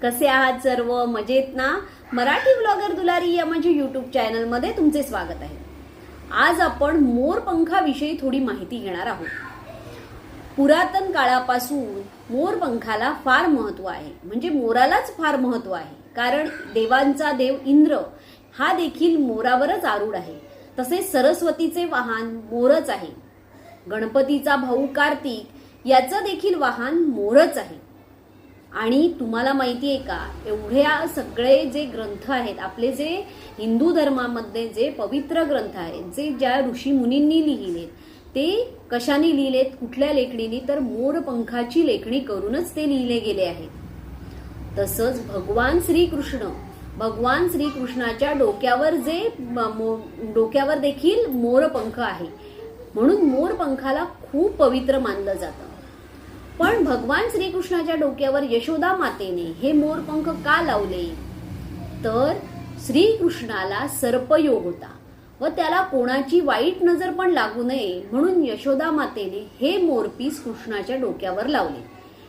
कसे आहात सर्व? मजेत ना? मराठी ब्लॉगर दुलारी या माझ्या युट्यूब चॅनल मध्ये तुमचे स्वागत आहे. आज आपण मोरपंखाविषयी थोडी माहिती घेणार आहोत. पुरातन काळापासून मोरपंखाला फार महत्व आहे. म्हणजे मोरालाच फार महत्व आहे. कारण देवांचा देव इंद्र हा देखील मोरावरच आरूढ आहे. तसेच सरस्वतीचे वाहन मोरच आहे. गणपतीचा भाऊ कार्तिक याचं देखील वाहन मोरच आहे. आणि तुम्हाला माहिती आहे का, एवढ्या सगळे जे ग्रंथ आहेत आपले, जे हिंदू धर्मामध्ये जे पवित्र ग्रंथ आहेत, जे ज्या ऋषी मुनींनी लिहिलेत, ते कशाने लिहिलेत, कुठल्या लेखणीने, तर मोरपंखाची लेखणी करूनच ते लिहिले गेले आहेत. तसंच भगवान श्रीकृष्णाच्या डोक्यावर देखील मोरपंख आहे. म्हणून मोरपंखाला खूप पवित्र मानलं जातं. पण भगवान श्रीकृष्णाच्या डोक्यावर यशोदा मातेने हे मोरपंख का लावले, तर श्रीकृष्णाला सर्पयोग होता व त्याला कोणाची वाईट नजर पण लागू नये म्हणून यशोदा मातेने हे मोरपीस कृष्णाच्या डोक्यावर लावले.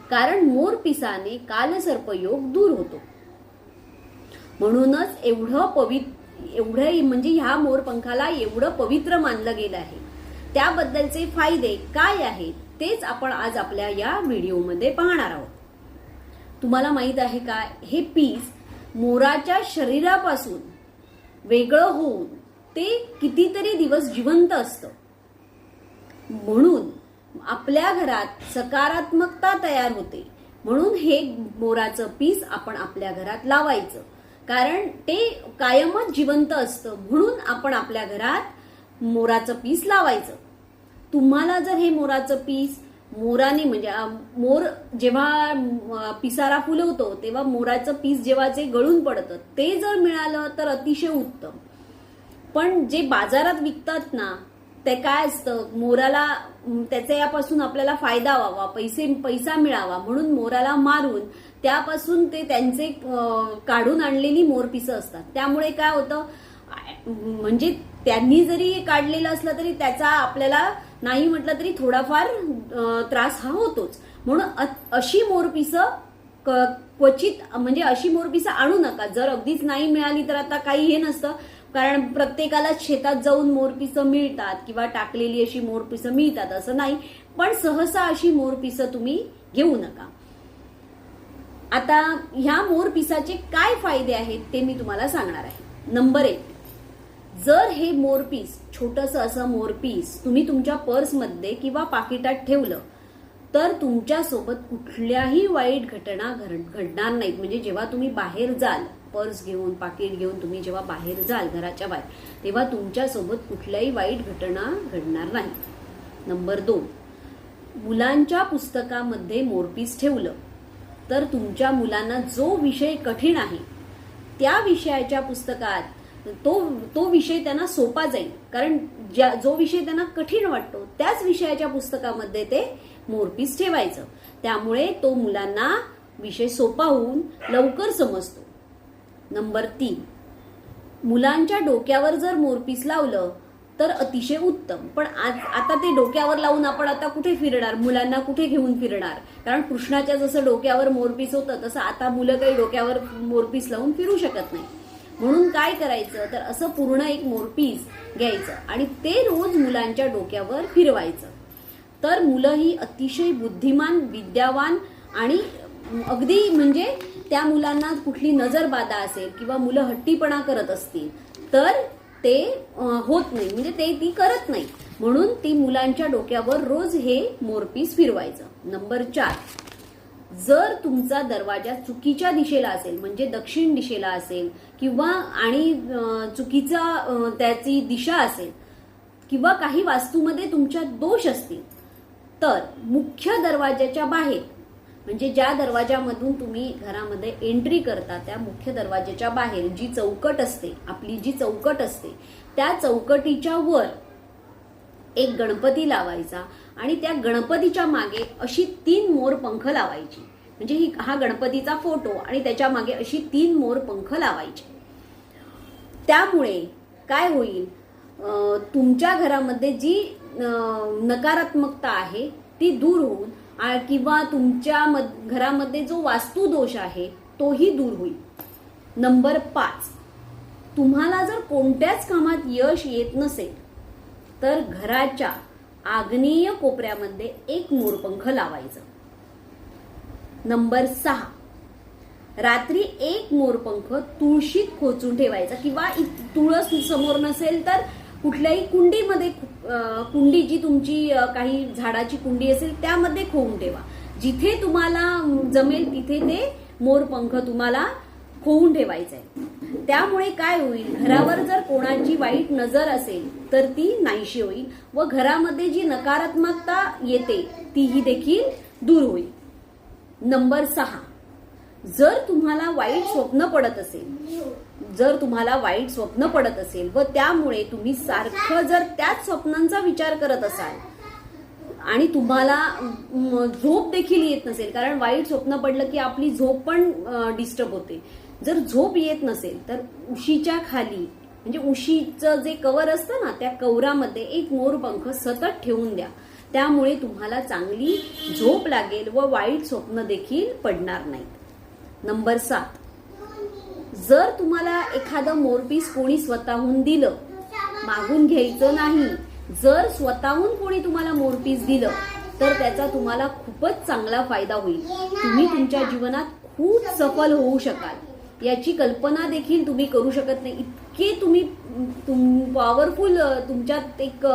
कारण मोरपिसाने कालसर्पयोग दूर होतो. म्हणूनच एवढं म्हणजे ह्या मोरपंखाला एवढं पवित्र मानलं गेलं आहे. त्याबद्दलचे फायदे काय आहेत तेच आपण आज आपल्या या व्हिडिओमध्ये पाहणार आहोत. तुम्हाला माहित आहे का, हे पीस मोराच्या शरीरापासून वेगळं होऊन ते कितीतरी दिवस जिवंत असतं. म्हणून आपल्या घरात सकारात्मकता तयार होते. म्हणून हे मोराचं पीस आपण आपल्या घरात लावायचं. कारण ते कायमच जिवंत असतं. म्हणून आपण आपल्या घरात मोराचं पीस लावायचं. तुम्हाला जर हे मोराचं पीस मोराने, म्हणजे मोर जेव्हा पिसारा फुलवतो तेव्हा मोराचं पीस जेव्हा जे गळून पडतं ते जर मिळालं तर अतिशय उत्तम. पण जे बाजारात विकतात ना, ते काय असतं, मोराला त्याच्या यापासून आपल्याला फायदा व्हावा, पैसा मिळावा म्हणून मोराला मारून त्यापासून ते त्यांचे काढून आणलेली मोरपिसं असतात. त्यामुळे काय होतं, म्हणजे त्यांनी जरी काढलेलं असलं तरी त्याचा आपल्याला नाही म्हटलं तरी थोडाफार त्रास हा होतोच. म्हणून अशी मोरपिसं क्वचित, म्हणजे अशी मोरपिसं आणू नका. जर अगदीच नाही मिळाली तर आता काही हे नसतं, कारण प्रत्येकाला शेतात जाऊन मोरपिसं मिळतात किंवा टाकलेली अशी मोरपिसं मिळतात असं नाही. पण सहसा अशी मोरपिसं तुम्ही घेऊ नका. आता ह्या मोरपिसाचे काय फायदे आहेत ते मी तुम्हाला सांगणार आहे. नंबर 1, जर हे मोरपीस, छोटंसं असं मोरपीस तुम्ही तुमच्या पर्समध्ये किंवा पाकिटात ठेवलं तर तुमच्यासोबत कुठल्याही वाईट घटना घडणार नाहीत. म्हणजे जेव्हा तुम्ही बाहेर जाल, पर्स घेऊन, पाकिट घेऊन तुम्ही जेव्हा बाहेर जाल घराच्या बाहेर, तेव्हा तुमच्यासोबत कुठल्याही वाईट घटना घडणार नाही. नंबर 2, मुलांच्या पुस्तकामध्ये मोरपीस ठेवलं तर तुमच्या मुलांना जो विषय कठीण आहे त्या विषयाच्या पुस्तकात तो विषय त्यांना सोपा जाईल. कारण जो विषय त्यांना कठीण वाटतो त्याच विषयाच्या पुस्तकामध्ये ते मोरपीस ठेवायचं. त्यामुळे तो मुलांना विषय सोपा होऊन लवकर समजतो. नंबर 3, मुलांच्या डोक्यावर जर मोरपीस लावलं तर अतिशय उत्तम. पण आता ते डोक्यावर लावून आपण आता कुठे फिरणार, मुलांना कुठे घेऊन फिरणार? कारण कृष्णाच्या जसं डोक्यावर मोरपीस होतं तसं आता मुलं काही डोक्यावर मोरपीस लावून फिरू शकत नाही. म्हणून काय करायचं, तर असं पूर्ण एक मोरपीस घ्यायचं आणि ते रोज मुलांच्या डोक्यावर फिरवायचं. तर मुलं ही अतिशय बुद्धिमान, विद्यावान आणि अगदी, म्हणजे त्या मुलांना कुठली नजरबाधा असेल किंवा मुलं हट्टीपणा करत असतील तर ते होत नाही, म्हणजे ती करत नाही. म्हणून ती मुलांच्या डोक्यावर रोज हे मोरपीस फिरवायचं. नंबर 4, जर तुमचा दरवाजा चुकीच्या दिशेला असेल, म्हणजे दक्षिण दिशेला असेल किंवा आणि चुकीचा त्याची दिशा असेल किंवा काही वास्तूमध्ये तुमच्या दोष असतील, तर मुख्य दरवाजाच्या बाहेर, म्हणजे ज्या दरवाजामधून तुम्ही घरामध्ये एंट्री करता त्या मुख्य दरवाजाच्या बाहेर जी चौकट असते, आपली जी चौकट असते, त्या चौकटीच्या वर एक गणपती लावायचा आणि त्या गणपतीच्या मागे अशी 3 मोरपंख लावायची. म्हणजे हा गणपतीचा फोटो आणि त्याच्या मागे अशी 3 मोरपंख लावायचे. त्यामुळे काय होईल, तुमच्या घरामध्ये जी नकारात्मकता आहे ती दूर होऊन किंवा तुमच्या घरामध्ये जो वास्तुदोष आहे तोही दूर होईल. नंबर 5, तुम्हाला जर कोणत्याच कामात यश येत नसेल तर घराच्या आग्नेय कोपऱ्यामध्ये एक मोरपंख लावायचं. नंबर 6, रात्री एक मोरपंख तुळशीत खोचून ठेवायचा किंवा तुळस समोर नसेल तर कुठल्याही कुंडीमध्ये, कुंडी जी तुमची काही झाडाची कुंडी असेल त्यामध्ये खोवून ठेवा. जिथे तुम्हाला जमेल तिथे ते मोरपंख तुम्हाला खोवून ठेवायचंय. त्यामुळे काय होईल, घरावर जर कोणाची वाईट नजर असेल तर ती नाहीशी होईल व घरामध्ये जी नकारात्मकता येते तीही देखील दूर होईल. नंबर 6, जर तुम्हाला वाईट स्वप्न पडत असेल व त्यामुळे तुम्ही सारखं जर त्याच स्वप्नांचा विचार करत असाल आणि तुम्हाला झोप देखील येत नसेल, कारण वाईट स्वप्न पडलं की आपली झोप पण डिस्टर्ब होते. जर झोप येत नसेल तर उशीच्या खाली, म्हणजे उशीचं जे कवर असतं ना, त्या कवरामध्ये एक मोरपंख सतत ठेवून द्या. त्यामुळे तुम्हाला चांगली झोप लागेल व वाईट स्वप्न देखील पडणार नाहीत. नंबर 7, जर तुम्हाला एखादं मोरपीस कोणी स्वतःहून दिलं, मागून घ्यायचं नाही, जर स्वतःहून कोणी तुम्हाला मोरपीस दिलं तर त्याचा तुम्हाला खूपच चांगला फायदा होईल. तुम्ही तुमच्या जीवनात खूप सफल होऊ शकाल. याची कल्पना देखील तुम्ही करू शकत नाही. इतके तुम्ही पॉवरफुल तुमच्यात एक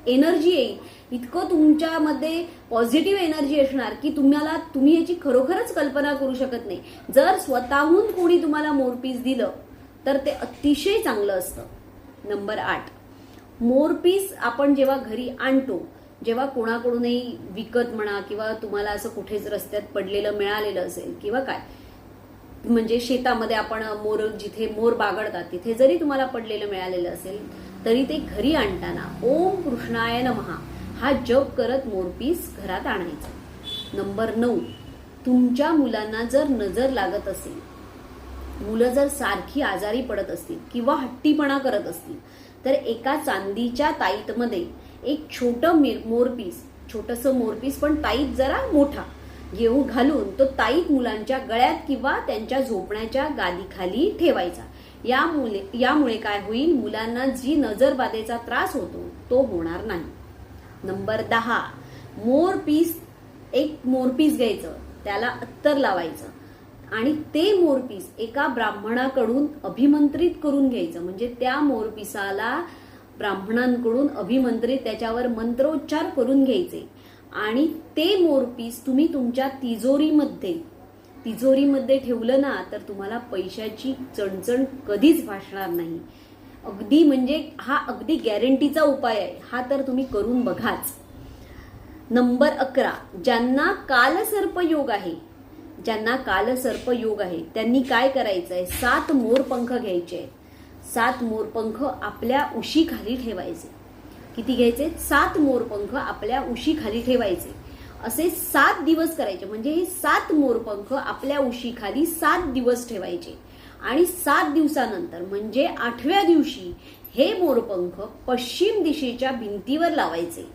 एनर्जी येईल, इतकं तुमच्यामध्ये पॉझिटिव्ह एनर्जी असणार की तुम्ही याची खरोखरच कल्पना करू शकत नाही. जर स्वतःहून कोणी तुम्हाला मोरपीस दिलं तर ते अतिशय चांगलं असतं. नंबर 8, मोरपीस आपण जेव्हा घरी आणतो, जेव्हा कोणाकडूनही विकत म्हणा किंवा तुम्हाला असं कुठेच रस्त्यात पडलेलं मिळालेलं असेल किंवा काय, म्हणजे शेतामध्ये आपण जिथे मोर बागडतात तिथे जरी तुम्हाला पडलेलं मिळालेलं असेल तरी ते घरी आणताना ओम कृष्णाय नमः हा जप करत मोरपीस घरात आणायचं. नंबर 9, तुमच्या मुलांना जर नजर लागत असेल, मुलं जर सारखी आजारी पडत असतील किंवा हट्टीपणा करत असतील तर एका चांदीच्या ताईतमध्ये एक छोटंसं मोरपीस पण ताईत जरा मोठा घेऊन घालून तो ताईत मुलांच्या गळ्यात किंवा त्यांच्या झोपण्याच्या गादीखाली ठेवायचा. यामुळे काय होईल, मुलांना जी नजरबाधेचा त्रास होतो तो होणार नाही. नंबर 10, एक मोरपीस घ्यायचं, त्याला अत्तर लावायचं आणि ते मोरपीस एका ब्राह्मणाकडून अभिमंत्रित करून घ्यायचं. म्हणजे त्या मोरपिसाला ब्राह्मणांकडून अभिमंत्रित, त्याच्यावर मंत्रोच्चार करून घ्यायचे आणि ते मोरपीस तुम्ही तुमच्या तिजोरीमध्ये ठेवलं ना तर तुम्हाला पैशाची चणचण कधीच भासणार नाही. अगदी म्हणजे हा अगदी गॅरंटीचा उपाय आहे. हा तर तुम्ही करून बघाच. नंबर 11, ज्यांना कालसर्प योग आहे त्यांनी काय करायचंय, 7 मोरपंख घ्यायचे. 7 मोरपंख आपल्या उशीखाली ठेवायचे. किती घ्यायचे? 7 मोरपंख आपल्या उशीखाली ठेवायचे. असे 7 दिवस करायचे. म्हणजे हे 7 मोरपंख आपल्या उशीखाली 7 दिवस ठेवायचे आणि 7 दिवसानंतर म्हणजे 8व्या दिवशी हे मोरपंख पश्चिम दिशेच्या भिंतीवर लावायचे.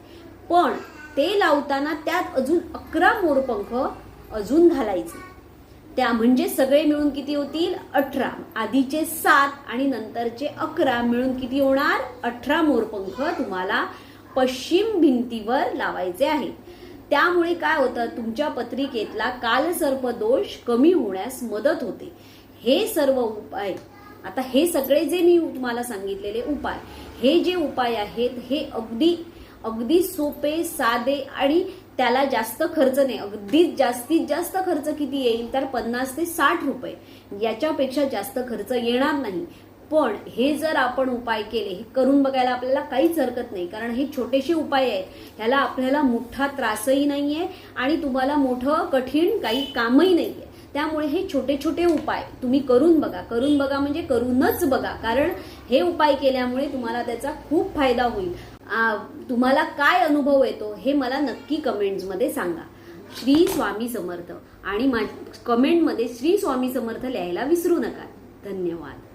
पण ते लावताना त्यात अजून 11 मोरपंख अजून घालायचे. त्या म्हणजे सगळे मिळून किती होतील? 18. आधीचे 7 आणि नंतरचे 11 मिळून किती होणार? 18 मोरपंख तुम्हाला पश्चिम भिंतीवर लावायचे आहेत. त्यामुळे काय होतं, तुमच्या पत्रिकेतला कालसर्प दोष कमी होण्यास मदत होते. हे सर्व उपाय, आता हे सगळे जे मी तुम्हाला सांगितलेले उपाय, हे जे उपाय आहेत हे अगदी सोपे, साधे आणि त्याला जास्त खर्च नाही. अगदी जास्तीत जास्त खर्च किती येईल तर 50 ते 60 रुपये, याच्यापेक्षा जास्त खर्च येणार नाही. पण हे जर आपण उपाय केले, हे करून बघायला आपल्याला काहीच हरकत नाही. कारण हे छोटेसे उपाय आहेत, ह्याला आपल्याला मोठा त्रासही नाहीये आणि तुम्हाला मोठं कठीण काही कामही नाहीये. त्यामुळे हे छोटे छोटे उपाय तुम्ही करून बघा म्हणजे करूनच बघा. कारण हे उपाय केल्यामुळे तुम्हाला त्याचा खूप फायदा होईल. तुम्हाला काय अनुभव येतो हे मला नक्की कमेंट्समध्ये सांगा. श्री स्वामी समर्थ आणि कमेंटमध्ये श्री स्वामी समर्थ लिहायला विसरू नका. धन्यवाद.